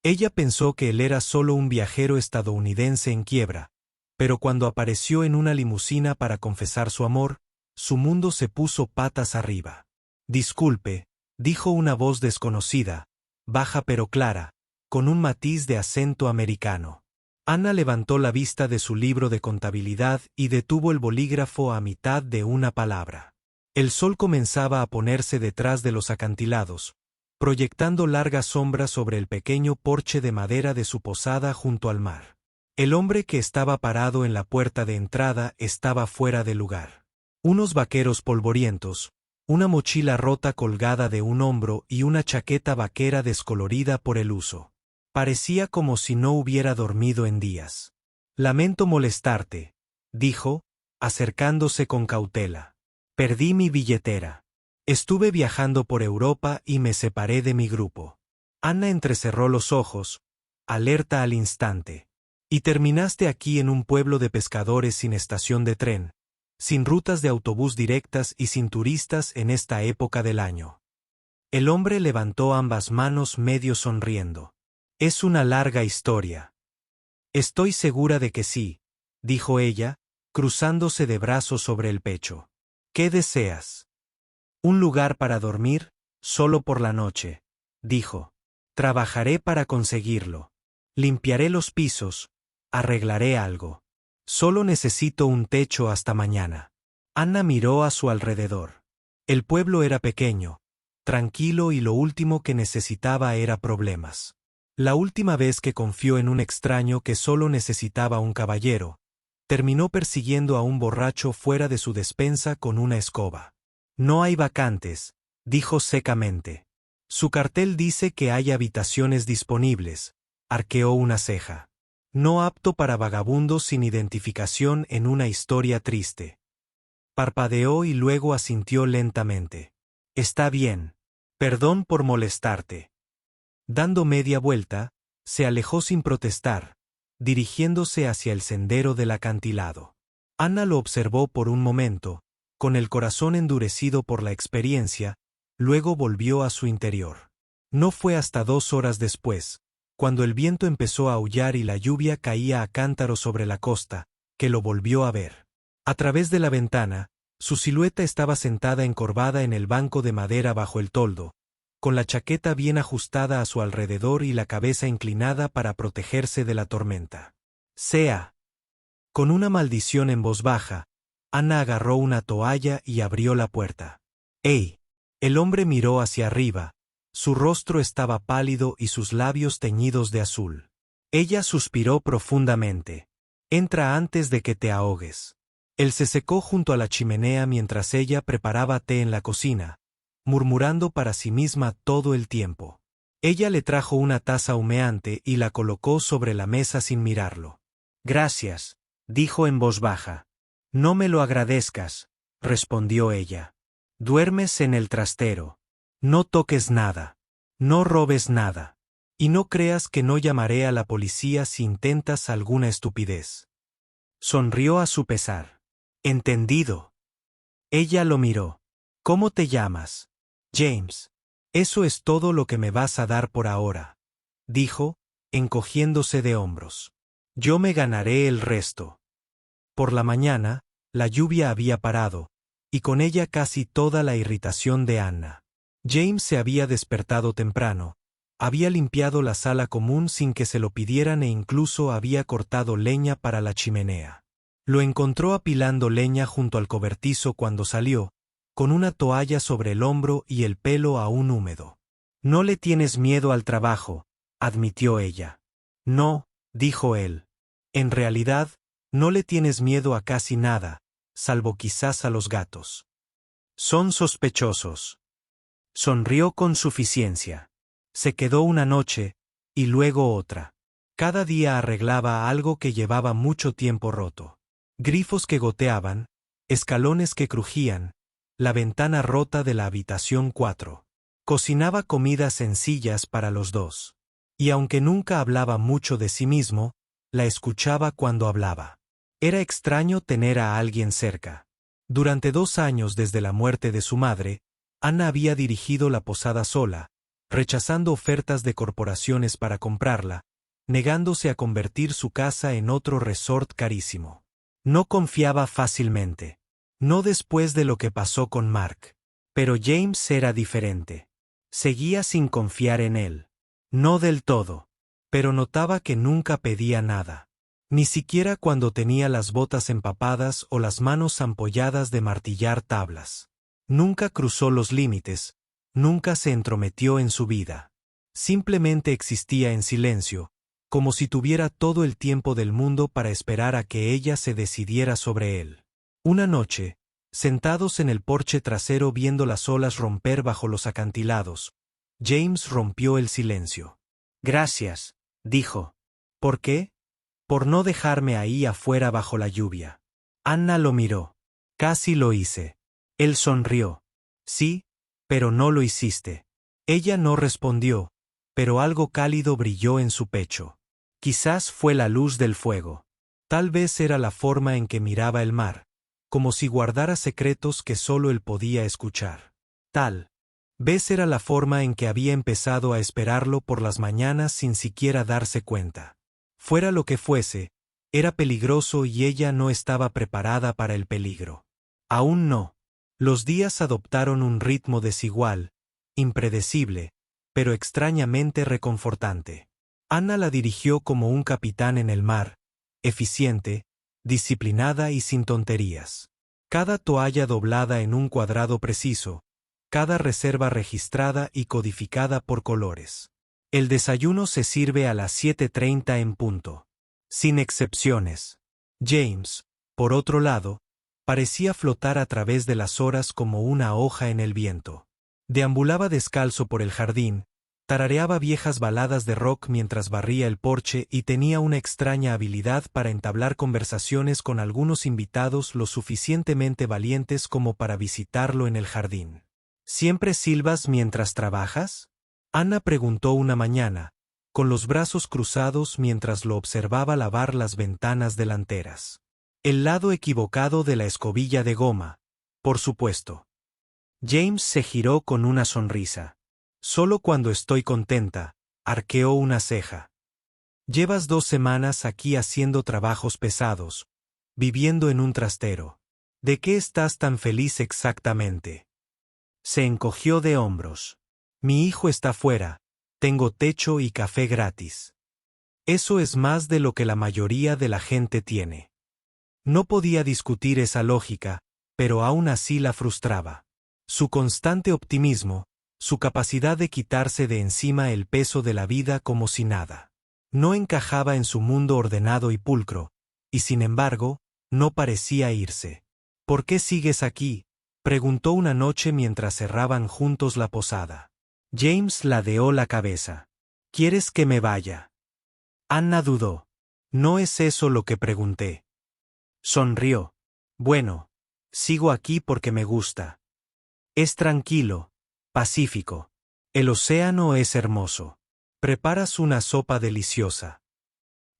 Ella pensó que él era solo un viajero estadounidense en quiebra, pero cuando apareció en una limusina para confesar su amor, su mundo se puso patas arriba. Disculpe, dijo una voz desconocida, baja pero clara, con un matiz de acento americano. Anna levantó la vista de su libro de contabilidad y detuvo el bolígrafo a mitad de una palabra. El sol comenzaba a ponerse detrás de los acantilados, proyectando largas sombras sobre el pequeño porche de madera de su posada junto al mar. El hombre que estaba parado en la puerta de entrada estaba fuera de lugar. Unos vaqueros polvorientos, una mochila rota colgada de un hombro y una chaqueta vaquera descolorida por el uso. Parecía como si no hubiera dormido en días. Lamento molestarte, dijo, acercándose con cautela. Perdí mi billetera. Estuve viajando por Europa y me separé de mi grupo. Anna entrecerró los ojos, alerta al instante. Y terminaste aquí en un pueblo de pescadores sin estación de tren, sin rutas de autobús directas y sin turistas en esta época del año. El hombre levantó ambas manos medio sonriendo. Es una larga historia. Estoy segura de que sí, dijo ella, cruzándose de brazos sobre el pecho. ¿Qué deseas? Un lugar para dormir, solo por la noche, dijo. Trabajaré para conseguirlo. Limpiaré los pisos, arreglaré algo. Solo necesito un techo hasta mañana. Anna miró a su alrededor. El pueblo era pequeño, tranquilo y lo último que necesitaba era problemas. La última vez que confió en un extraño que solo necesitaba un caballero, terminó persiguiendo a un borracho fuera de su despensa con una escoba. No hay vacantes, dijo secamente. Su cartel dice que hay habitaciones disponibles, arqueó una ceja. No apto para vagabundos sin identificación en una historia triste. Parpadeó y luego asintió lentamente. Está bien. Perdón por molestarte. Dando media vuelta, se alejó sin protestar, dirigiéndose hacia el sendero del acantilado. Anna lo observó por un momento, con el corazón endurecido por la experiencia, luego volvió a su interior. No fue hasta 2 horas después, cuando el viento empezó a aullar y la lluvia caía a cántaros sobre la costa, que lo volvió a ver. A través de la ventana, su silueta estaba sentada encorvada en el banco de madera bajo el toldo, con la chaqueta bien ajustada a su alrededor y la cabeza inclinada para protegerse de la tormenta. Sea. Con una maldición en voz baja, Anna agarró una toalla y abrió la puerta. ¡Ey! El hombre miró hacia arriba. Su rostro estaba pálido y sus labios teñidos de azul. Ella suspiró profundamente. Entra antes de que te ahogues. Él se secó junto a la chimenea mientras ella preparaba té en la cocina, murmurando para sí misma todo el tiempo. Ella le trajo una taza humeante y la colocó sobre la mesa sin mirarlo. Gracias, dijo en voz baja. No me lo agradezcas, respondió ella. Duermes en el trastero. No toques nada. No robes nada. Y no creas que no llamaré a la policía si intentas alguna estupidez. Sonrió a su pesar. Entendido. Ella lo miró. ¿Cómo te llamas? James. Eso es todo lo que me vas a dar por ahora, dijo, encogiéndose de hombros. Yo me ganaré el resto. Por la mañana, la lluvia había parado, y con ella casi toda la irritación de Anna. James se había despertado temprano, había limpiado la sala común sin que se lo pidieran e incluso había cortado leña para la chimenea. Lo encontró apilando leña junto al cobertizo cuando salió, con una toalla sobre el hombro y el pelo aún húmedo. No le tienes miedo al trabajo, admitió ella. No, dijo él. En realidad, no le tienes miedo a casi nada, salvo quizás a los gatos. Son sospechosos. Sonrió con suficiencia. Se quedó una noche, y luego otra. Cada día arreglaba algo que llevaba mucho tiempo roto. Grifos que goteaban, escalones que crujían, la ventana rota de la habitación 4. Cocinaba comidas sencillas para los dos. Y aunque nunca hablaba mucho de sí mismo, la escuchaba cuando hablaba. Era extraño tener a alguien cerca. Durante 2 años desde la muerte de su madre, Anna había dirigido la posada sola, rechazando ofertas de corporaciones para comprarla, negándose a convertir su casa en otro resort carísimo. No confiaba fácilmente. No después de lo que pasó con Mark. Pero James era diferente. Seguía sin confiar en él. No del todo. Pero notaba que nunca pedía nada. Ni siquiera cuando tenía las botas empapadas o las manos ampolladas de martillar tablas. Nunca cruzó los límites, nunca se entrometió en su vida. Simplemente existía en silencio, como si tuviera todo el tiempo del mundo para esperar a que ella se decidiera sobre él. Una noche, sentados en el porche trasero viendo las olas romper bajo los acantilados, James rompió el silencio. «Gracias», dijo. «¿Por qué?» «Por no dejarme ahí afuera bajo la lluvia». Anna lo miró. «Casi lo hice». Él sonrió. «Sí, pero no lo hiciste». Ella no respondió, pero algo cálido brilló en su pecho. Quizás fue la luz del fuego. Tal vez era la forma en que miraba el mar, como si guardara secretos que solo él podía escuchar. Tal vez era la forma en que había empezado a esperarlo por las mañanas sin siquiera darse cuenta. Fuera lo que fuese, era peligroso y ella no estaba preparada para el peligro. Aún no. Los días adoptaron un ritmo desigual, impredecible, pero extrañamente reconfortante. Anna la dirigió como un capitán en el mar, eficiente, disciplinada y sin tonterías. Cada toalla doblada en un cuadrado preciso, cada reserva registrada y codificada por colores. El desayuno se sirve a las 7:30 en punto. Sin excepciones. James, por otro lado, parecía flotar a través de las horas como una hoja en el viento. Deambulaba descalzo por el jardín, tarareaba viejas baladas de rock mientras barría el porche y tenía una extraña habilidad para entablar conversaciones con algunos invitados lo suficientemente valientes como para visitarlo en el jardín. ¿Siempre silbas mientras trabajas?, Anna preguntó una mañana, con los brazos cruzados mientras lo observaba lavar las ventanas delanteras. El lado equivocado de la escobilla de goma, por supuesto. James se giró con una sonrisa. Solo cuando estoy contenta, arqueó una ceja. Llevas 2 semanas aquí haciendo trabajos pesados, viviendo en un trastero. ¿De qué estás tan feliz exactamente? Se encogió de hombros. Mi hijo está fuera, tengo techo y café gratis. Eso es más de lo que la mayoría de la gente tiene. No podía discutir esa lógica, pero aún así la frustraba. Su constante optimismo, su capacidad de quitarse de encima el peso de la vida como si nada. No encajaba en su mundo ordenado y pulcro, y sin embargo, no parecía irse. ¿Por qué sigues aquí?, preguntó una noche mientras cerraban juntos la posada. James ladeó la cabeza. ¿Quieres que me vaya? Anna dudó. No es eso lo que pregunté. Sonrió. Bueno, sigo aquí porque me gusta. Es tranquilo, pacífico. El océano es hermoso. Preparas una sopa deliciosa.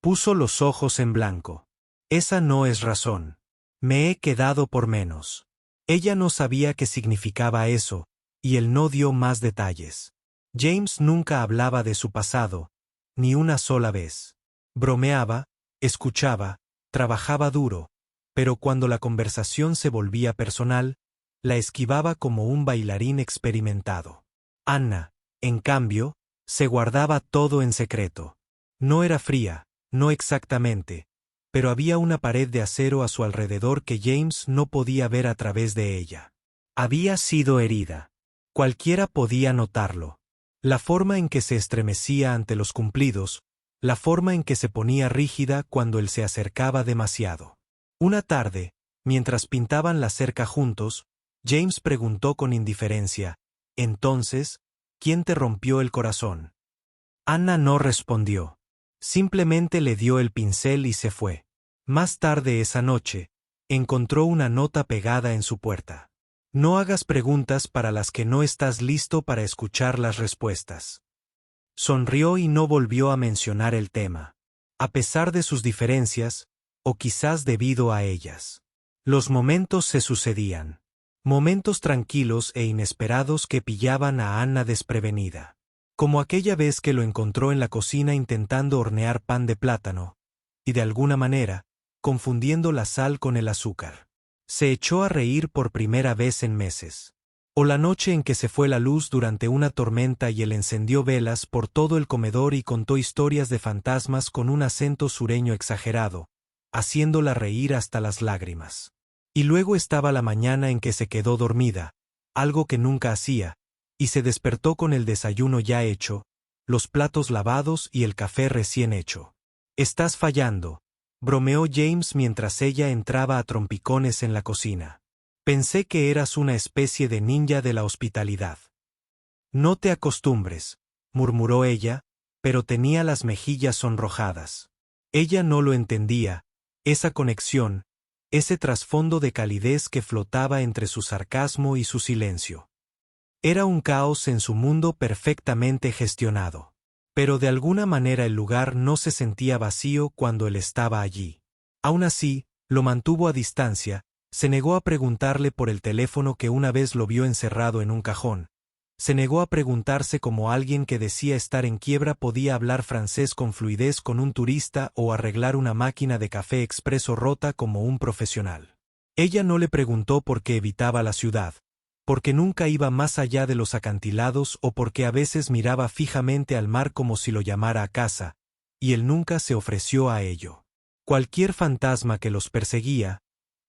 Puso los ojos en blanco. Esa no es razón. Me he quedado por menos. Ella no sabía qué significaba eso, y él no dio más detalles. James nunca hablaba de su pasado, ni una sola vez. Bromeaba, escuchaba, trabajaba duro, pero cuando la conversación se volvía personal, la esquivaba como un bailarín experimentado. Anna, en cambio, se guardaba todo en secreto. No era fría, no exactamente, pero había una pared de acero a su alrededor que James no podía ver a través de ella. Había sido herida. Cualquiera podía notarlo. La forma en que se estremecía ante los cumplidos, la forma en que se ponía rígida cuando él se acercaba demasiado. Una tarde, mientras pintaban la cerca juntos, James preguntó con indiferencia, «Entonces, ¿quién te rompió el corazón?». Anna no respondió. Simplemente le dio el pincel y se fue. Más tarde esa noche, encontró una nota pegada en su puerta. No hagas preguntas para las que no estás listo para escuchar las respuestas. Sonrió y no volvió a mencionar el tema. A pesar de sus diferencias, o quizás debido a ellas. Los momentos se sucedían. Momentos tranquilos e inesperados que pillaban a Anna desprevenida. Como aquella vez que lo encontró en la cocina intentando hornear pan de plátano, y de alguna manera, confundiendo la sal con el azúcar. Se echó a reír por primera vez en meses. O la noche en que se fue la luz durante una tormenta y él encendió velas por todo el comedor y contó historias de fantasmas con un acento sureño exagerado, haciéndola reír hasta las lágrimas. Y luego estaba la mañana en que se quedó dormida, algo que nunca hacía, y se despertó con el desayuno ya hecho, los platos lavados y el café recién hecho. «Estás fallando», bromeó James mientras ella entraba a trompicones en la cocina. «Pensé que eras una especie de ninja de la hospitalidad». «No te acostumbres», murmuró ella, pero tenía las mejillas sonrojadas. Ella no lo entendía, esa conexión, ese trasfondo de calidez que flotaba entre su sarcasmo y su silencio. Era un caos en su mundo perfectamente gestionado. Pero de alguna manera el lugar no se sentía vacío cuando él estaba allí. Aún así, lo mantuvo a distancia, se negó a preguntarle por el teléfono que una vez lo vio encerrado en un cajón. Se negó a preguntarse cómo alguien que decía estar en quiebra podía hablar francés con fluidez con un turista o arreglar una máquina de café expreso rota como un profesional. Ella no le preguntó por qué evitaba la ciudad, porque nunca iba más allá de los acantilados o porque a veces miraba fijamente al mar como si lo llamara a casa, y él nunca se ofreció a ello. Cualquier fantasma que los perseguía,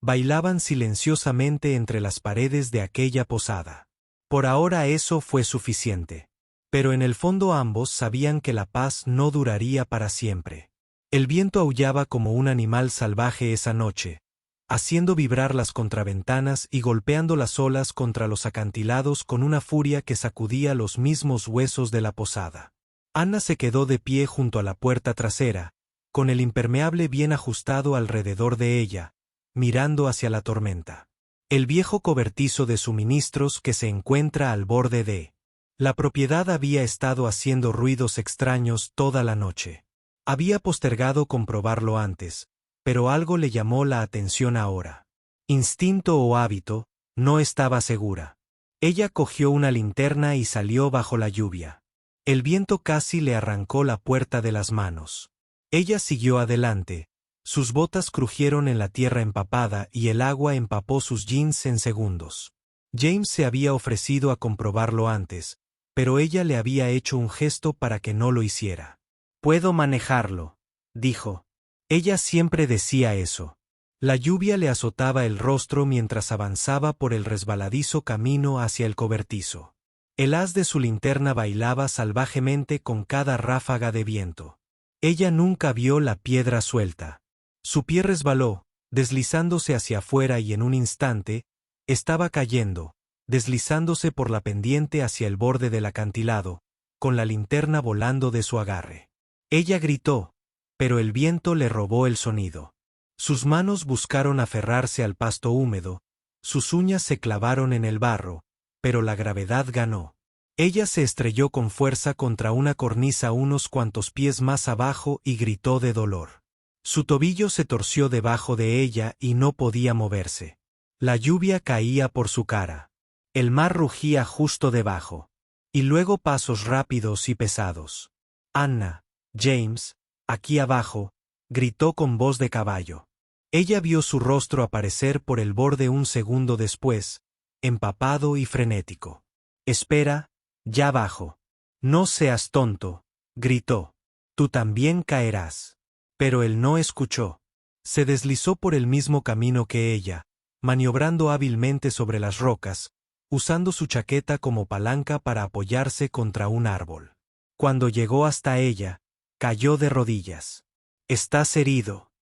bailaban silenciosamente entre las paredes de aquella posada. Por ahora eso fue suficiente. Pero en el fondo ambos sabían que la paz no duraría para siempre. El viento aullaba como un animal salvaje esa noche, haciendo vibrar las contraventanas y golpeando las olas contra los acantilados con una furia que sacudía los mismos huesos de la posada. Anna se quedó de pie junto a la puerta trasera, con el impermeable bien ajustado alrededor de ella, mirando hacia la tormenta. El viejo cobertizo de suministros que se encuentra al borde de la propiedad había estado haciendo ruidos extraños toda la noche. Había postergado comprobarlo antes, pero algo le llamó la atención ahora. Instinto o hábito, no estaba segura. Ella cogió una linterna y salió bajo la lluvia. El viento casi le arrancó la puerta de las manos. Ella siguió adelante. Sus botas crujieron en la tierra empapada y el agua empapó sus jeans en segundos. James se había ofrecido a comprobarlo antes, pero ella le había hecho un gesto para que no lo hiciera. «Puedo manejarlo», dijo. Ella siempre decía eso. La lluvia le azotaba el rostro mientras avanzaba por el resbaladizo camino hacia el cobertizo. El haz de su linterna bailaba salvajemente con cada ráfaga de viento. Ella nunca vio la piedra suelta. Su pie resbaló, deslizándose hacia afuera y en un instante, estaba cayendo, deslizándose por la pendiente hacia el borde del acantilado, con la linterna volando de su agarre. Ella gritó, pero el viento le robó el sonido. Sus manos buscaron aferrarse al pasto húmedo, sus uñas se clavaron en el barro, pero la gravedad ganó. Ella se estrelló con fuerza contra una cornisa unos cuantos pies más abajo y gritó de dolor. Su tobillo se torció debajo de ella y no podía moverse. La lluvia caía por su cara. El mar rugía justo debajo. Y luego pasos rápidos y pesados. «Anna, James, aquí abajo», gritó con voz de caballo. Ella vio su rostro aparecer por el borde un segundo después, empapado y frenético. «Espera, ya bajo». «No seas tonto», gritó. «Tú también caerás». Pero él no escuchó. Se deslizó por el mismo camino que ella, maniobrando hábilmente sobre las rocas, usando su chaqueta como palanca para apoyarse contra un árbol. Cuando llegó hasta ella, cayó de rodillas. «Estás herido».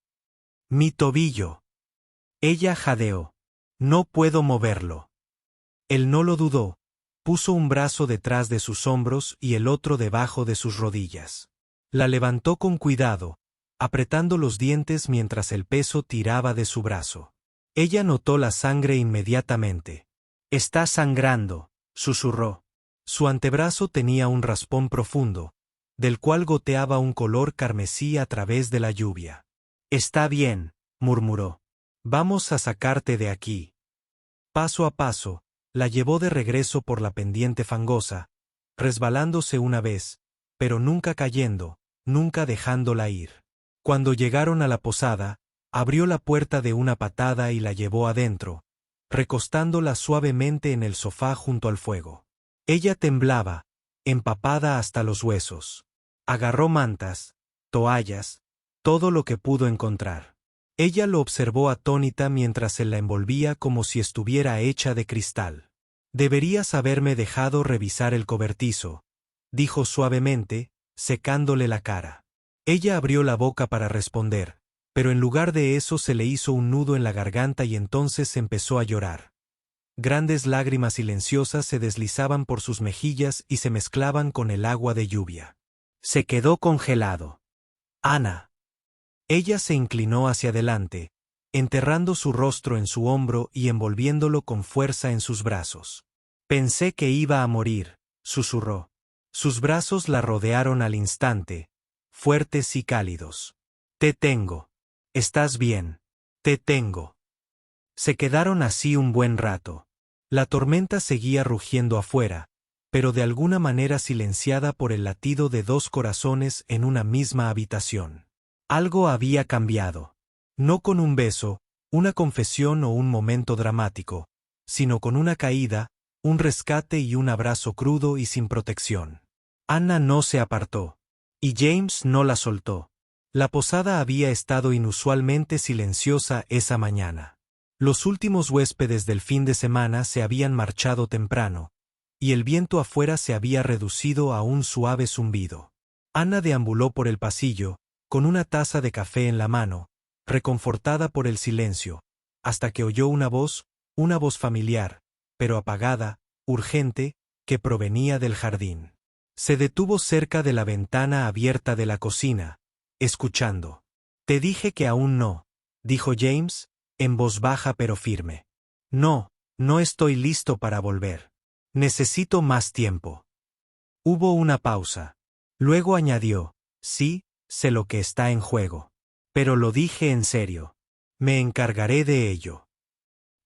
«Mi tobillo». Ella jadeó. «No puedo moverlo». Él no lo dudó, puso un brazo detrás de sus hombros y el otro debajo de sus rodillas. La levantó con cuidado, apretando los dientes mientras el peso tiraba de su brazo. Ella notó la sangre inmediatamente. «Está sangrando», susurró. Su antebrazo tenía un raspón profundo, del cual goteaba un color carmesí a través de la lluvia. «Está bien», murmuró. «Vamos a sacarte de aquí». Paso a paso, la llevó de regreso por la pendiente fangosa, resbalándose una vez, pero nunca cayendo, nunca dejándola ir. Cuando llegaron a la posada, abrió la puerta de una patada y la llevó adentro, recostándola suavemente en el sofá junto al fuego. Ella temblaba, empapada hasta los huesos. Agarró mantas, toallas, todo lo que pudo encontrar. Ella lo observó atónita mientras él la envolvía como si estuviera hecha de cristal. «Deberías haberme dejado revisar el cobertizo», dijo suavemente, secándole la cara. Ella abrió la boca para responder, pero en lugar de eso se le hizo un nudo en la garganta y entonces empezó a llorar. Grandes lágrimas silenciosas se deslizaban por sus mejillas y se mezclaban con el agua de lluvia. Se quedó congelado. «Ana». Ella se inclinó hacia adelante, enterrando su rostro en su hombro y envolviéndolo con fuerza en sus brazos. «Pensé que iba a morir», susurró. Sus brazos la rodearon al instante, fuertes y cálidos. «Te tengo. Estás bien. Te tengo». Se quedaron así un buen rato. La tormenta seguía rugiendo afuera, pero de alguna manera silenciada por el latido de dos corazones en una misma habitación. Algo había cambiado. No con un beso, una confesión o un momento dramático, sino con una caída, un rescate y un abrazo crudo y sin protección. Anna no se apartó. Y James no la soltó. La posada había estado inusualmente silenciosa esa mañana. Los últimos huéspedes del fin de semana se habían marchado temprano, y el viento afuera se había reducido a un suave zumbido. Anna deambuló por el pasillo, con una taza de café en la mano, reconfortada por el silencio, hasta que oyó una voz familiar, pero apagada, urgente, que provenía del jardín. Se detuvo cerca de la ventana abierta de la cocina, escuchando. «Te dije que aún no», dijo James, en voz baja pero firme. «No, no estoy listo para volver. Necesito más tiempo». Hubo una pausa. Luego añadió, «Sí, sé lo que está en juego. Pero lo dije en serio. Me encargaré de ello».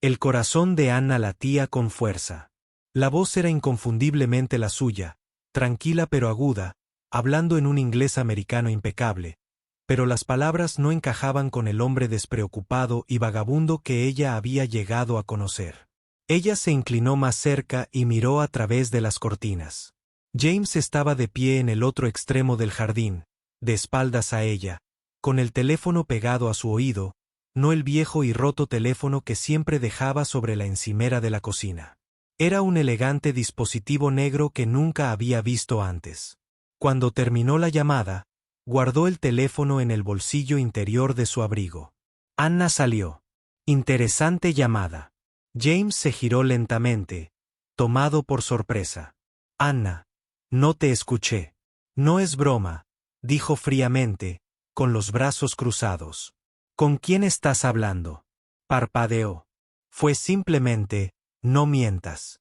El corazón de Anna latía con fuerza. La voz era inconfundiblemente la suya, tranquila pero aguda, hablando en un inglés americano impecable, pero las palabras no encajaban con el hombre despreocupado y vagabundo que ella había llegado a conocer. Ella se inclinó más cerca y miró a través de las cortinas. James estaba de pie en el otro extremo del jardín, de espaldas a ella, con el teléfono pegado a su oído, no el viejo y roto teléfono que siempre dejaba sobre la encimera de la cocina. Era un elegante dispositivo negro que nunca había visto antes. Cuando terminó la llamada, guardó el teléfono en el bolsillo interior de su abrigo. Anna salió. Interesante llamada. James se giró lentamente, tomado por sorpresa. «Anna, no te escuché». «No es broma», dijo fríamente, con los brazos cruzados. «¿Con quién estás hablando?». Parpadeó. Fue simplemente, «No mientas».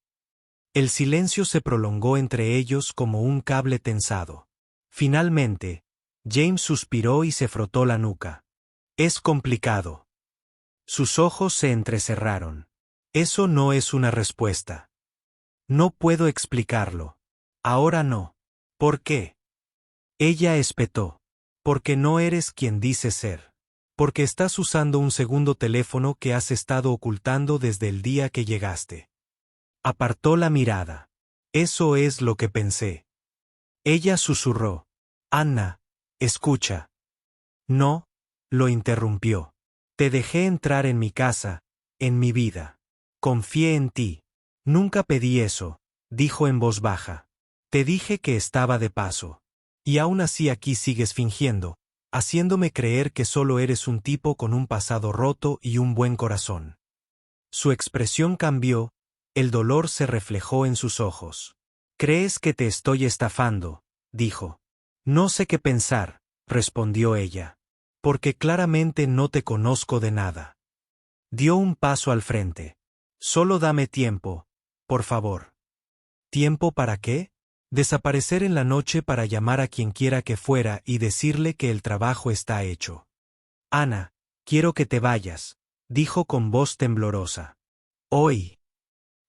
El silencio se prolongó entre ellos como un cable tensado. Finalmente, James suspiró y se frotó la nuca. «Es complicado». Sus ojos se entrecerraron. «Eso no es una respuesta». «No puedo explicarlo. Ahora no». «¿Por qué?». Ella espetó. «Porque no eres quien dices ser. Porque estás usando un segundo teléfono que has estado ocultando desde el día que llegaste». Apartó la mirada. «Eso es lo que pensé». Ella susurró. «Anna, escucha». «No», lo interrumpió. «Te dejé entrar en mi casa, en mi vida. Confié en ti. Nunca pedí eso», dijo en voz baja. «Te dije que estaba de paso. Y aún así aquí sigues fingiendo, haciéndome creer que solo eres un tipo con un pasado roto y un buen corazón». Su expresión cambió, el dolor se reflejó en sus ojos. «¿Crees que te estoy estafando?», dijo. «No sé qué pensar», respondió ella. «Porque claramente no te conozco de nada». Dio un paso al frente. «Solo dame tiempo, por favor». ¿Tiempo para qué? Desaparecer en la noche para llamar a quien quiera que fuera y decirle que el trabajo está hecho. «Ana, quiero que te vayas», dijo con voz temblorosa. «Hoy».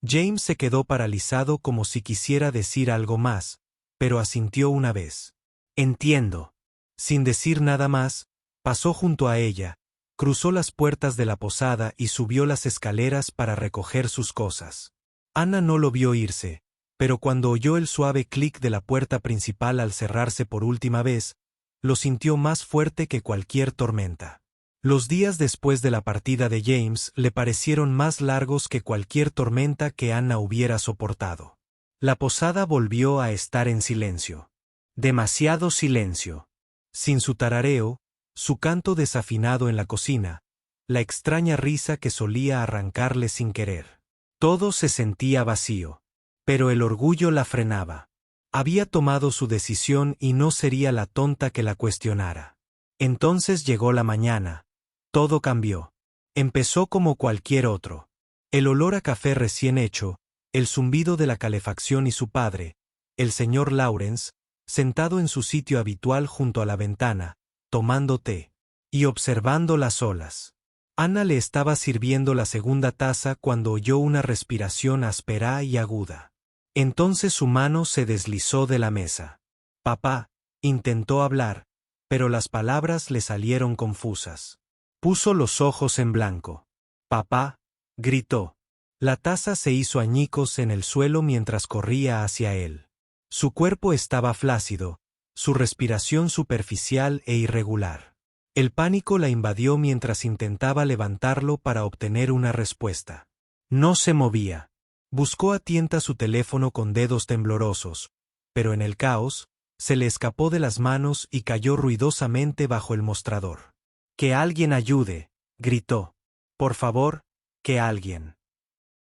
James se quedó paralizado como si quisiera decir algo más, pero asintió una vez. Entiendo. Sin decir nada más, pasó junto a ella, cruzó las puertas de la posada y subió las escaleras para recoger sus cosas. Anna no lo vio irse, pero cuando oyó el suave clic de la puerta principal al cerrarse por última vez, lo sintió más fuerte que cualquier tormenta. Los días después de la partida de James le parecieron más largos que cualquier tormenta que Anna hubiera soportado. La posada volvió a estar en silencio. Demasiado silencio. Sin su tarareo, su canto desafinado en la cocina, la extraña risa que solía arrancarle sin querer. Todo se sentía vacío. Pero el orgullo la frenaba. Había tomado su decisión y no sería la tonta que la cuestionara. Entonces llegó la mañana. Todo cambió. Empezó como cualquier otro. El olor a café recién hecho, el zumbido de la calefacción y su padre, el señor Lawrence, sentado en su sitio habitual junto a la ventana, tomando té y observando las olas. Anna le estaba sirviendo la segunda taza cuando oyó una respiración áspera y aguda. Entonces su mano se deslizó de la mesa. Papá, intentó hablar, pero las palabras le salieron confusas. Puso los ojos en blanco. Papá, gritó. La taza se hizo añicos en el suelo mientras corría hacia él. Su cuerpo estaba flácido, su respiración superficial e irregular. El pánico la invadió mientras intentaba levantarlo para obtener una respuesta. No se movía. Buscó a tienta su teléfono con dedos temblorosos, pero en el caos, se le escapó de las manos y cayó ruidosamente bajo el mostrador. «¡Que alguien ayude!», gritó. «Por favor, que alguien».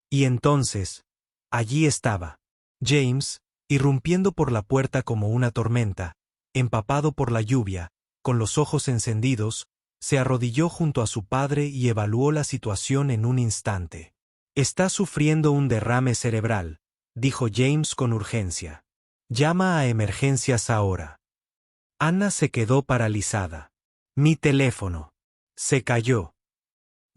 Y entonces, allí estaba, James, irrumpiendo por la puerta como una tormenta, empapado por la lluvia, con los ojos encendidos, se arrodilló junto a su padre y evaluó la situación en un instante. «Está sufriendo un derrame cerebral», dijo James con urgencia. «Llama a emergencias ahora». Anna se quedó paralizada. «Mi teléfono». Se cayó.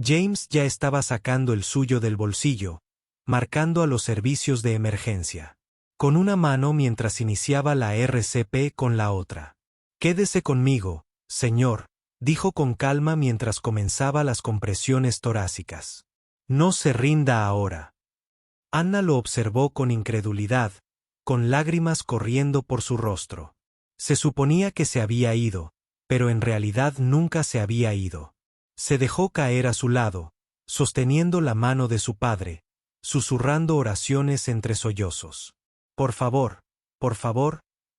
James ya estaba sacando el suyo del bolsillo, marcando a los servicios de emergencia. Con una mano mientras iniciaba la RCP con la otra. «Quédese conmigo, señor», dijo con calma mientras comenzaba las compresiones torácicas. «No se rinda ahora». Anna lo observó con incredulidad, con lágrimas corriendo por su rostro. Se suponía que se había ido, pero en realidad nunca se había ido. Se dejó caer a su lado, sosteniendo la mano de su padre, susurrando oraciones entre sollozos. Por favor,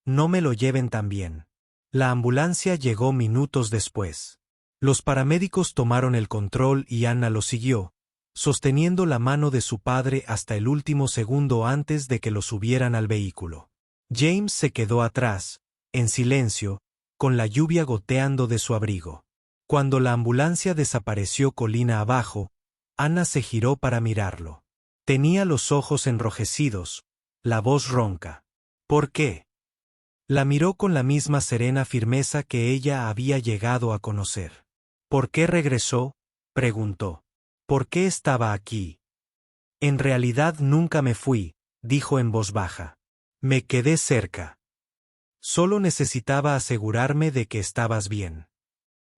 no me lo lleven tan bien». La ambulancia llegó minutos después. Los paramédicos tomaron el control y Anna lo siguió, sosteniendo la mano de su padre hasta el último segundo antes de que lo subieran al vehículo. James se quedó atrás, en silencio, con la lluvia goteando de su abrigo. Cuando la ambulancia desapareció colina abajo, Anna se giró para mirarlo. Tenía los ojos enrojecidos, la voz ronca. «¿Por qué?». La miró con la misma serena firmeza que ella había llegado a conocer. «¿Por qué regresó?», preguntó. «¿Por qué estaba aquí?». «En realidad nunca me fui», dijo en voz baja. «Me quedé cerca. Solo necesitaba asegurarme de que estabas bien».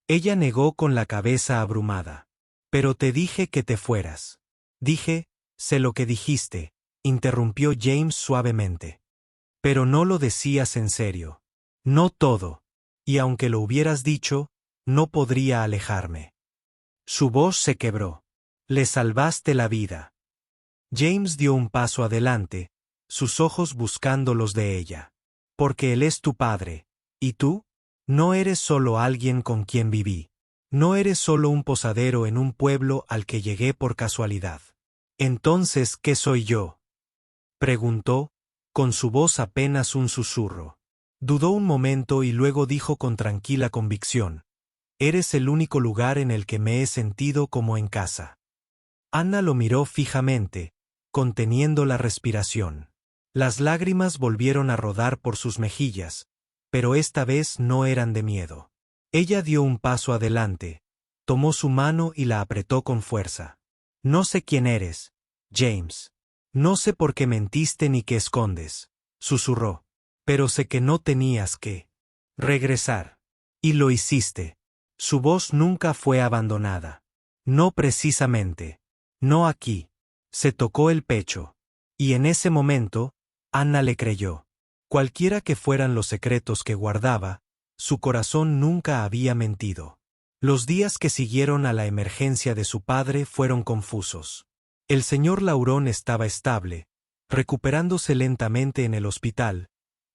Ella negó con la cabeza abrumada. «Pero te dije que te fueras». «Dije, sé lo que dijiste», interrumpió James suavemente. «Pero no lo decías en serio». «No todo. Y aunque lo hubieras dicho, no podría alejarme». Su voz se quebró. «Le salvaste la vida». James dio un paso adelante, sus ojos buscando los de ella. «Porque él es tu padre. ¿Y tú? No eres solo alguien con quien viví. No eres solo un posadero en un pueblo al que llegué por casualidad». «Entonces, ¿qué soy yo?», preguntó, con su voz apenas un susurro. Dudó un momento y luego dijo con tranquila convicción: «Eres el único lugar en el que me he sentido como en casa». Anna lo miró fijamente, conteniendo la respiración. Las lágrimas volvieron a rodar por sus mejillas, pero esta vez no eran de miedo. Ella dio un paso adelante, tomó su mano y la apretó con fuerza. «No sé quién eres, James. No sé por qué mentiste ni qué escondes, susurró. Pero sé que no tenías que regresar. Y lo hiciste. Su voz nunca fue abandonada. No precisamente. No aquí. Se tocó el pecho. Y en ese momento, Anna le creyó. Cualquiera que fueran los secretos que guardaba, su corazón nunca había mentido. Los días que siguieron a la emergencia de su padre fueron confusos. El señor Laurón estaba estable, recuperándose lentamente en el hospital,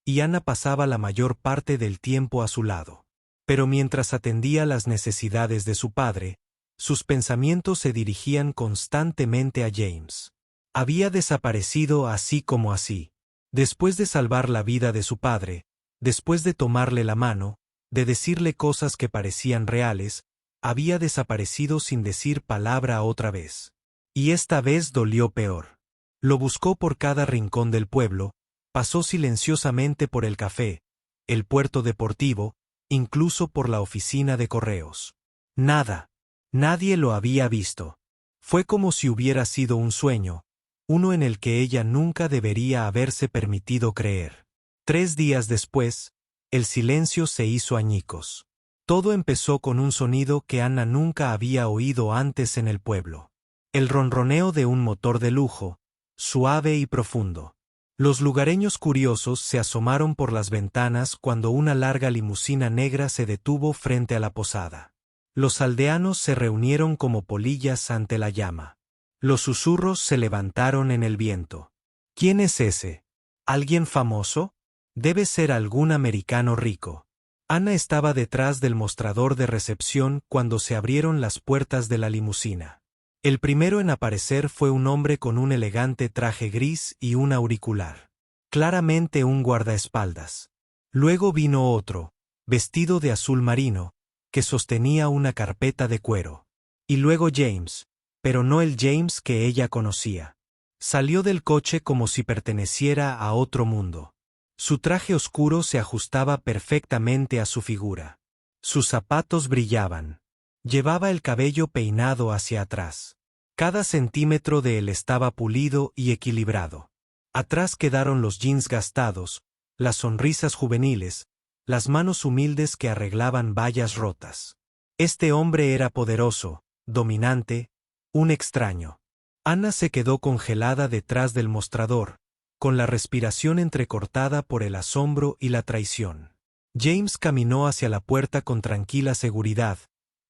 y Anna pasaba la mayor parte del tiempo a su lado. Pero mientras atendía las necesidades de su padre, sus pensamientos se dirigían constantemente a James. Había desaparecido así como así. Después de salvar la vida de su padre, después de tomarle la mano, de decirle cosas que parecían reales, había desaparecido sin decir palabra otra vez. Y esta vez dolió peor. Lo buscó por cada rincón del pueblo, pasó silenciosamente por el café, el puerto deportivo, incluso por la oficina de correos. Nada. Nadie lo había visto. Fue como si hubiera sido un sueño, uno en el que ella nunca debería haberse permitido creer. 3 días después, el silencio se hizo añicos. Todo empezó con un sonido que Anna nunca había oído antes en el pueblo. El ronroneo de un motor de lujo, suave y profundo. Los lugareños curiosos se asomaron por las ventanas cuando una larga limusina negra se detuvo frente a la posada. Los aldeanos se reunieron como polillas ante la llama. Los susurros se levantaron en el viento. ¿Quién es ese? ¿Alguien famoso? Debe ser algún americano rico. Anna estaba detrás del mostrador de recepción cuando se abrieron las puertas de la limusina. El primero en aparecer fue un hombre con un elegante traje gris y un auricular. Claramente un guardaespaldas. Luego vino otro, vestido de azul marino, que sostenía una carpeta de cuero. Y luego James, pero no el James que ella conocía. Salió del coche como si perteneciera a otro mundo. Su traje oscuro se ajustaba perfectamente a su figura. Sus zapatos brillaban. Llevaba el cabello peinado hacia atrás. Cada centímetro de él estaba pulido y equilibrado. Atrás quedaron los jeans gastados, las sonrisas juveniles, las manos humildes que arreglaban vallas rotas. Este hombre era poderoso, dominante, un extraño. Anna se quedó congelada detrás del mostrador, con la respiración entrecortada por el asombro y la traición. James caminó hacia la puerta con tranquila seguridad.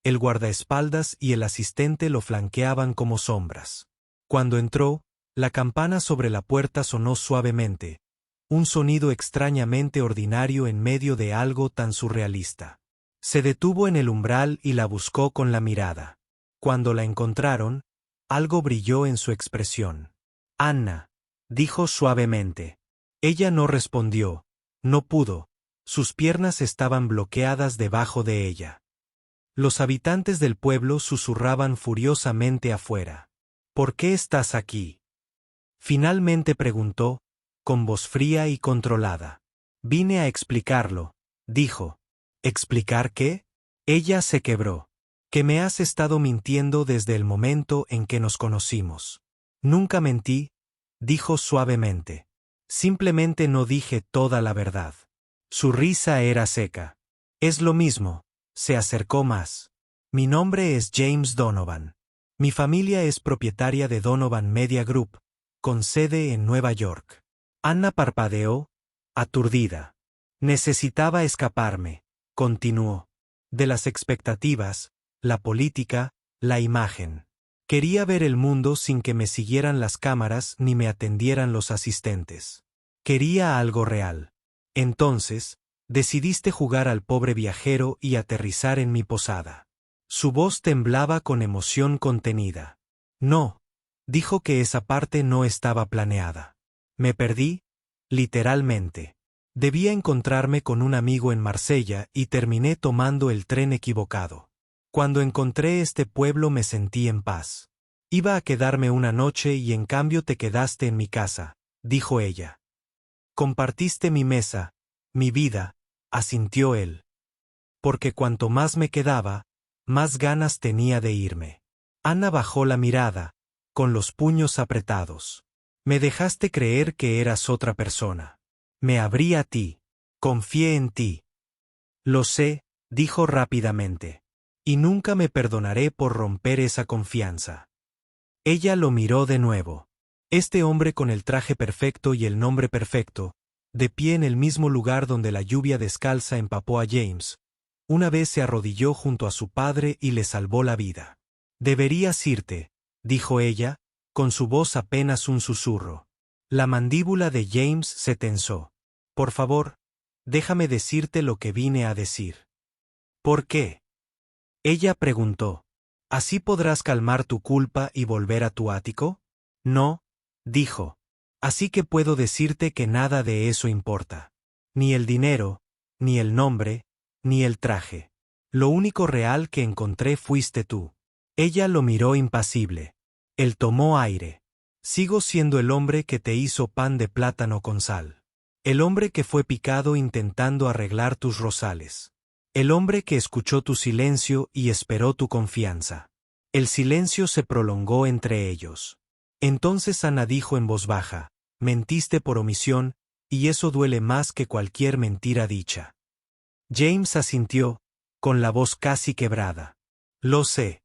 El guardaespaldas y el asistente lo flanqueaban como sombras. Cuando entró, la campana sobre la puerta sonó suavemente, un sonido extrañamente ordinario en medio de algo tan surrealista. Se detuvo en el umbral y la buscó con la mirada. Cuando la encontraron, algo brilló en su expresión. Anna, dijo suavemente. Ella no respondió, no pudo, sus piernas estaban bloqueadas debajo de ella. Los habitantes del pueblo susurraban furiosamente afuera. ¿Por qué estás aquí? Finalmente preguntó, con voz fría y controlada. Vine a explicarlo, dijo. ¿Explicar qué? Ella se quebró. Que me has estado mintiendo desde el momento en que nos conocimos. Nunca mentí, dijo suavemente. Simplemente no dije toda la verdad. Su risa era seca. Es lo mismo, se acercó más. Mi nombre es James Donovan. Mi familia es propietaria de Donovan Media Group, con sede en Nueva York. Anna parpadeó, aturdida. Necesitaba escaparme, continuó. De las expectativas, la política, la imagen. Quería ver el mundo sin que me siguieran las cámaras ni me atendieran los asistentes. Quería algo real. Entonces, decidiste jugar al pobre viajero y aterrizar en mi posada. Su voz temblaba con emoción contenida. No, dijo que esa parte no estaba planeada. Me perdí, literalmente. Debía encontrarme con un amigo en Marsella y terminé tomando el tren equivocado. Cuando encontré este pueblo me sentí en paz. Iba a quedarme una noche y en cambio te quedaste en mi casa, dijo ella. Compartiste mi mesa, mi vida, asintió él. Porque cuanto más me quedaba, más ganas tenía de irme. Anna bajó la mirada, con los puños apretados. Me dejaste creer que eras otra persona. Me abrí a ti. Confié en ti. Lo sé, dijo rápidamente. Y nunca me perdonaré por romper esa confianza. Ella lo miró de nuevo. Este hombre con el traje perfecto y el nombre perfecto, de pie en el mismo lugar donde la lluvia descalza empapó a James, una vez se arrodilló junto a su padre y le salvó la vida. Deberías irte, dijo ella, con su voz apenas un susurro. La mandíbula de James se tensó. Por favor, déjame decirte lo que vine a decir. ¿Por qué? Ella preguntó. ¿Así podrás calmar tu culpa y volver a tu ático? No, dijo. Así que puedo decirte que nada de eso importa. Ni el dinero, ni el nombre, ni el traje. Lo único real que encontré fuiste tú. Ella lo miró impasible. Él tomó aire. Sigo siendo el hombre que te hizo pan de plátano con sal. El hombre que fue picado intentando arreglar tus rosales. El hombre que escuchó tu silencio y esperó tu confianza. El silencio se prolongó entre ellos. Entonces Ana dijo en voz baja, mentiste por omisión, y eso duele más que cualquier mentira dicha. James asintió, con la voz casi quebrada. Lo sé.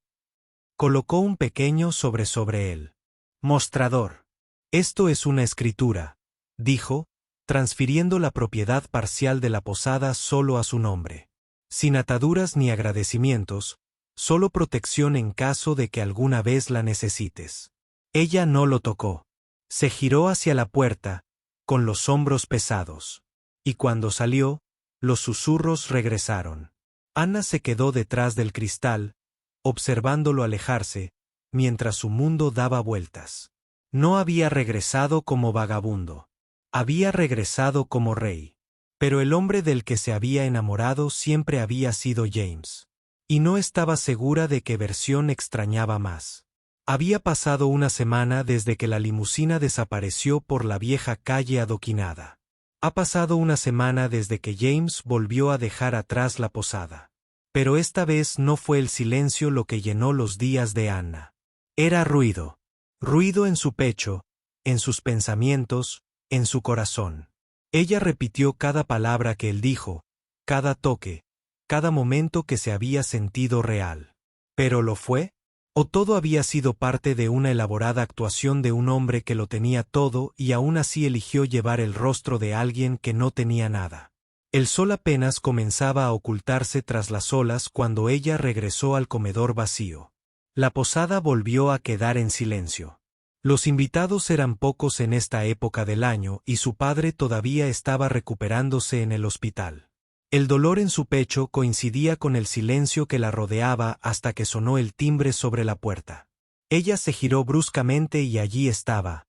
Colocó un pequeño sobre él. Mostrador. Esto es una escritura, dijo, transfiriendo la propiedad parcial de la posada solo a su nombre. Sin ataduras ni agradecimientos, solo protección en caso de que alguna vez la necesites. Ella no lo tocó. Se giró hacia la puerta, con los hombros pesados. Y cuando salió, los susurros regresaron. Ana se quedó detrás del cristal, observándolo alejarse, mientras su mundo daba vueltas. No había regresado como vagabundo. Había regresado como rey. Pero el hombre del que se había enamorado siempre había sido James. Y no estaba segura de qué versión extrañaba más. Había pasado una semana desde que la limusina desapareció por la vieja calle adoquinada. Ha pasado una semana desde que James volvió a dejar atrás la posada. Pero esta vez no fue el silencio lo que llenó los días de Anna. Era ruido. Ruido en su pecho, en sus pensamientos, en su corazón. Ella repitió cada palabra que él dijo, cada toque, cada momento que se había sentido real. ¿Pero lo fue? ¿O todo había sido parte de una elaborada actuación de un hombre que lo tenía todo y aún así eligió llevar el rostro de alguien que no tenía nada? El sol apenas comenzaba a ocultarse tras las olas cuando ella regresó al comedor vacío. La posada volvió a quedar en silencio. Los invitados eran pocos en esta época del año y su padre todavía estaba recuperándose en el hospital. El dolor en su pecho coincidía con el silencio que la rodeaba hasta que sonó el timbre sobre la puerta. Ella se giró bruscamente y allí estaba,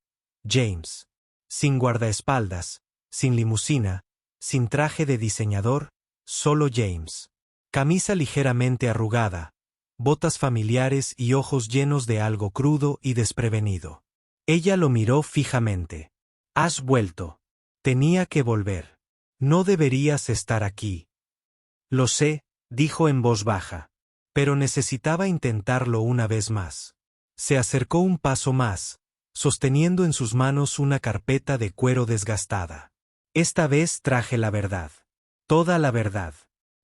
James. Sin guardaespaldas, sin limusina, sin traje de diseñador, solo James. Camisa ligeramente arrugada, botas familiares y ojos llenos de algo crudo y desprevenido. Ella lo miró fijamente. Has vuelto. Tenía que volver. No deberías estar aquí. Lo sé, dijo en voz baja. Pero necesitaba intentarlo una vez más. Se acercó un paso más, sosteniendo en sus manos una carpeta de cuero desgastada. Esta vez traje la verdad. Toda la verdad.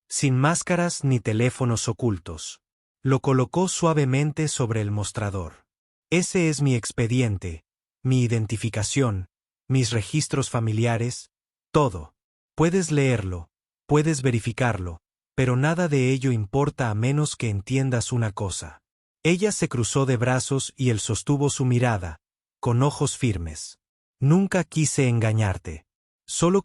Sin máscaras ni teléfonos ocultos. Lo colocó suavemente sobre el mostrador. Ese es mi expediente, mi identificación, mis registros familiares, todo. Puedes leerlo, puedes verificarlo, pero nada de ello importa a menos que entiendas una cosa. Ella se cruzó de brazos y él sostuvo su mirada, con ojos firmes. Nunca quise engañarte. Solo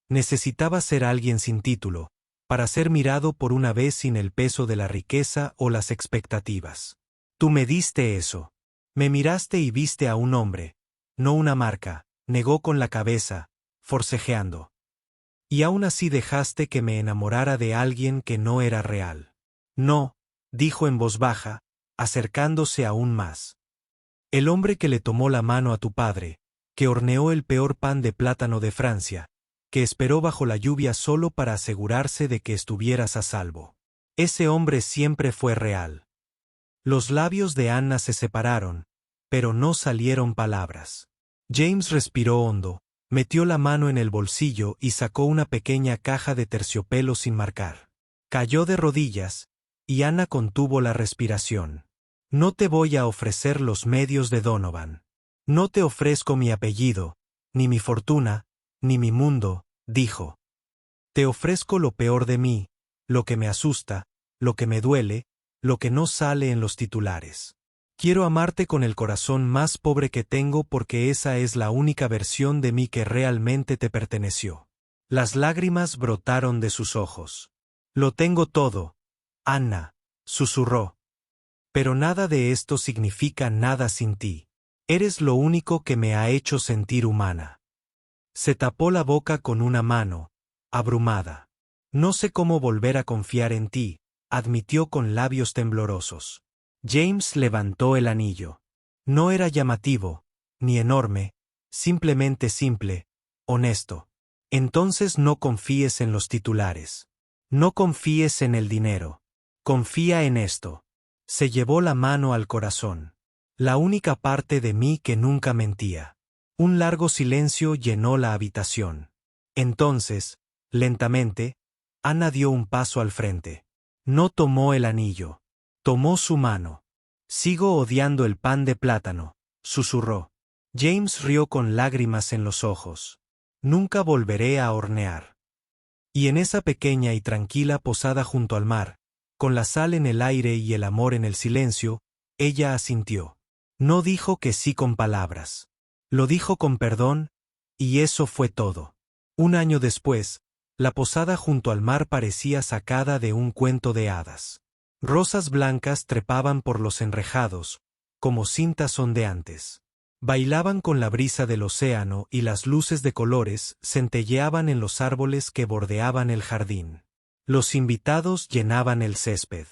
necesitaba ser alguien sin título, para ser mirado por una vez sin el peso de la riqueza o las expectativas. Tú me diste eso. Me miraste y viste a un hombre, no una marca, negó con la cabeza, forcejeando. Y aún así dejaste que me enamorara de alguien que no era real. No, dijo en voz baja, acercándose aún más. El hombre que le tomó la mano a tu padre, que horneó el peor pan de plátano de Francia, que esperó bajo la lluvia solo para asegurarse de que estuvieras a salvo. Ese hombre siempre fue real. Los labios de Anna se separaron, pero no salieron palabras. James respiró hondo, metió la mano en el bolsillo y sacó una pequeña caja de terciopelo sin marcar. Cayó de rodillas, y Anna contuvo la respiración. No te voy a ofrecer los medios de Donovan. No te ofrezco mi apellido, ni mi fortuna, ni mi mundo, dijo. Te ofrezco lo peor de mí, lo que me asusta, lo que me duele, lo que no sale en los titulares. Quiero amarte con el corazón más pobre que tengo porque esa es la única versión de mí que realmente te perteneció. Las lágrimas brotaron de sus ojos. Lo tengo todo, Anna, susurró. Pero nada de esto significa nada sin ti. Eres lo único que me ha hecho sentir humana. Se tapó la boca con una mano, abrumada. No sé cómo volver a confiar en ti, admitió con labios temblorosos. James levantó el anillo. No era llamativo, ni enorme, simplemente simple, honesto. Entonces no confíes en los titulares. No confíes en el dinero. Confía en esto. Se llevó la mano al corazón. La única parte de mí que nunca mentía. Un largo silencio llenó la habitación. Entonces, lentamente, Anna dio un paso al frente. No tomó el anillo. Tomó su mano. Sigo odiando el pan de plátano, susurró. James rió con lágrimas en los ojos. Nunca volveré a hornear. Y en esa pequeña y tranquila posada junto al mar, con la sal en el aire y el amor en el silencio, ella asintió. No dijo que sí con palabras. Lo dijo con perdón, y eso fue todo. Un año después, la posada junto al mar parecía sacada de un cuento de hadas. Rosas blancas trepaban por los enrejados, como cintas ondeantes. Bailaban con la brisa del océano y las luces de colores centelleaban en los árboles que bordeaban el jardín. Los invitados llenaban el césped.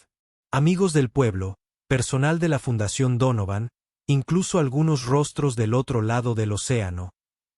Amigos del pueblo, personal de la Fundación Donovan, incluso algunos rostros del otro lado del océano,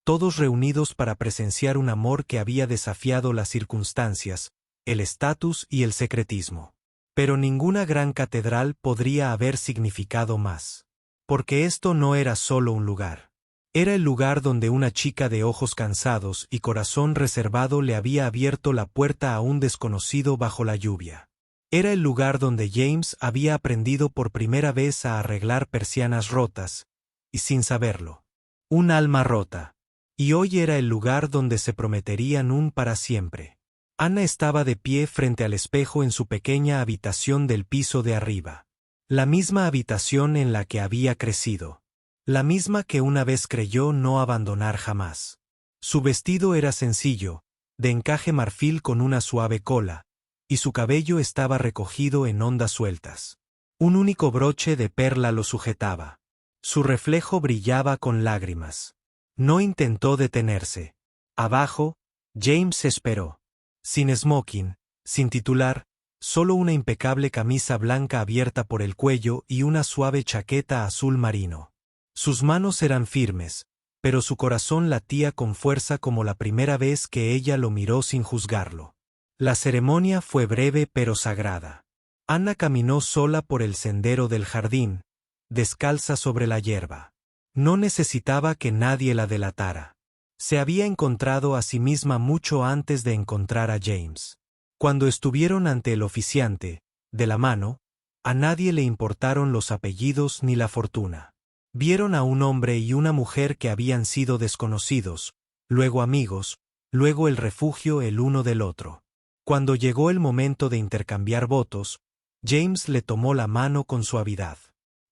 todos reunidos para presenciar un amor que había desafiado las circunstancias, el estatus y el secretismo. Pero ninguna gran catedral podría haber significado más. Porque esto no era solo un lugar. Era el lugar donde una chica de ojos cansados y corazón reservado le había abierto la puerta a un desconocido bajo la lluvia. Era el lugar donde James había aprendido por primera vez a arreglar persianas rotas, y sin saberlo. Un alma rota. Y hoy era el lugar donde se prometerían un para siempre. Anna estaba de pie frente al espejo en su pequeña habitación del piso de arriba. La misma habitación en la que había crecido. La misma que una vez creyó no abandonar jamás. Su vestido era sencillo, de encaje marfil con una suave cola, y su cabello estaba recogido en ondas sueltas. Un único broche de perla lo sujetaba. Su reflejo brillaba con lágrimas. No intentó detenerse. Abajo, James esperó. Sin smoking, sin titular, solo una impecable camisa blanca abierta por el cuello y una suave chaqueta azul marino. Sus manos eran firmes, pero su corazón latía con fuerza como la primera vez que ella lo miró sin juzgarlo. La ceremonia fue breve pero sagrada. Anna caminó sola por el sendero del jardín, descalza sobre la hierba. No necesitaba que nadie la delatara. Se había encontrado a sí misma mucho antes de encontrar a James. Cuando estuvieron ante el oficiante, de la mano, a nadie le importaron los apellidos ni la fortuna. Vieron a un hombre y una mujer que habían sido desconocidos, luego amigos, luego el refugio el uno del otro. Cuando llegó el momento de intercambiar votos, James le tomó la mano con suavidad.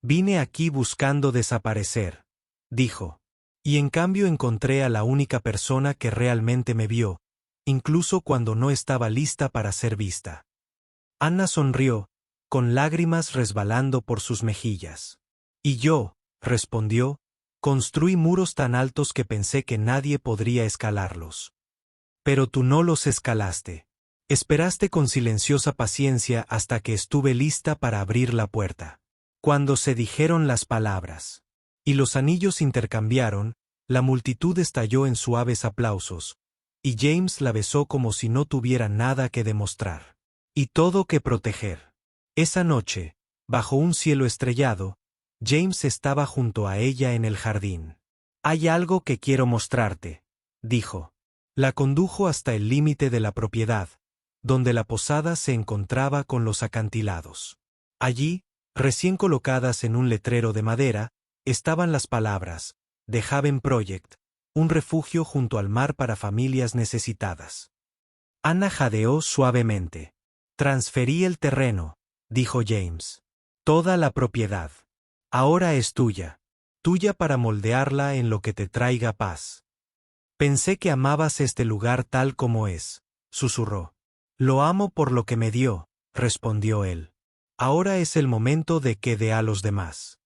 «Vine aquí buscando desaparecer», dijo. «Y en cambio encontré a la única persona que realmente me vio, incluso cuando no estaba lista para ser vista». Anna sonrió, con lágrimas resbalando por sus mejillas. «Y yo», respondió, «construí muros tan altos que pensé que nadie podría escalarlos. Pero tú no los escalaste. Esperaste con silenciosa paciencia hasta que estuve lista para abrir la puerta. Cuando se dijeron las palabras y los anillos intercambiaron, la multitud estalló en suaves aplausos, y James la besó como si no tuviera nada que demostrar y todo que proteger. Esa noche, bajo un cielo estrellado, James estaba junto a ella en el jardín. Hay algo que quiero mostrarte, dijo. La condujo hasta el límite de la propiedad, donde la posada se encontraba con los acantilados. Allí, recién colocadas en un letrero de madera, estaban las palabras, The Haven Project, un refugio junto al mar para familias necesitadas. Anna jadeó suavemente. Transferí el terreno, dijo James. Toda la propiedad. Ahora es tuya. Tuya para moldearla en lo que te traiga paz. Pensé que amabas este lugar tal como es, susurró. Lo amo por lo que me dio, respondió él. Ahora es el momento de que dé a los demás.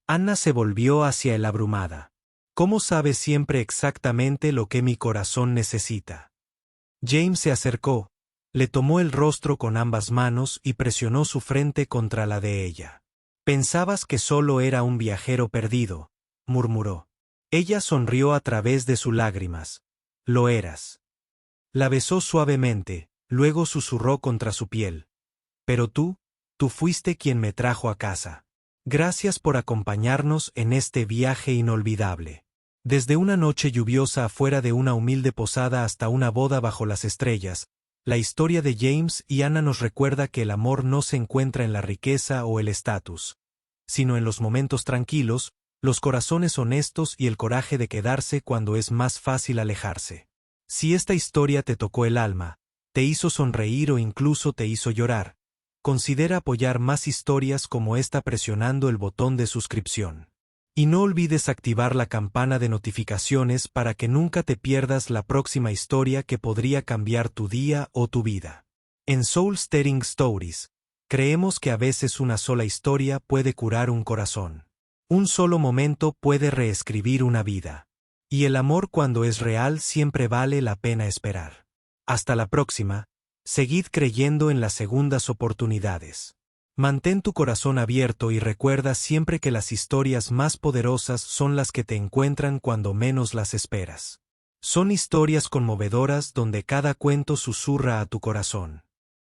Anna se volvió hacia él abrumada. ¿Cómo sabes siempre exactamente lo que mi corazón necesita? James se acercó, le tomó el rostro con ambas manos y presionó su frente contra la de ella. Pensabas que solo era un viajero perdido, murmuró. Ella sonrió a través de sus lágrimas. Lo eras. La besó suavemente, luego susurró contra su piel. Pero tú fuiste quien me trajo a casa. Gracias por acompañarnos en este viaje inolvidable. Desde una noche lluviosa afuera de una humilde posada hasta una boda bajo las estrellas, la historia de James y Anna nos recuerda que el amor no se encuentra en la riqueza o el estatus, sino en los momentos tranquilos, los corazones honestos y el coraje de quedarse cuando es más fácil alejarse. Si esta historia te tocó el alma, te hizo sonreír o incluso te hizo llorar, considera apoyar más historias como esta presionando el botón de suscripción. Y no olvides activar la campana de notificaciones para que nunca te pierdas la próxima historia que podría cambiar tu día o tu vida. En Soul Stirring Stories, creemos que a veces una sola historia puede curar un corazón. Un solo momento puede reescribir una vida. Y el amor cuando es real siempre vale la pena esperar. Hasta la próxima, seguid creyendo en las segundas oportunidades. Mantén tu corazón abierto y recuerda siempre que las historias más poderosas son las que te encuentran cuando menos las esperas. Son historias conmovedoras donde cada cuento susurra a tu corazón.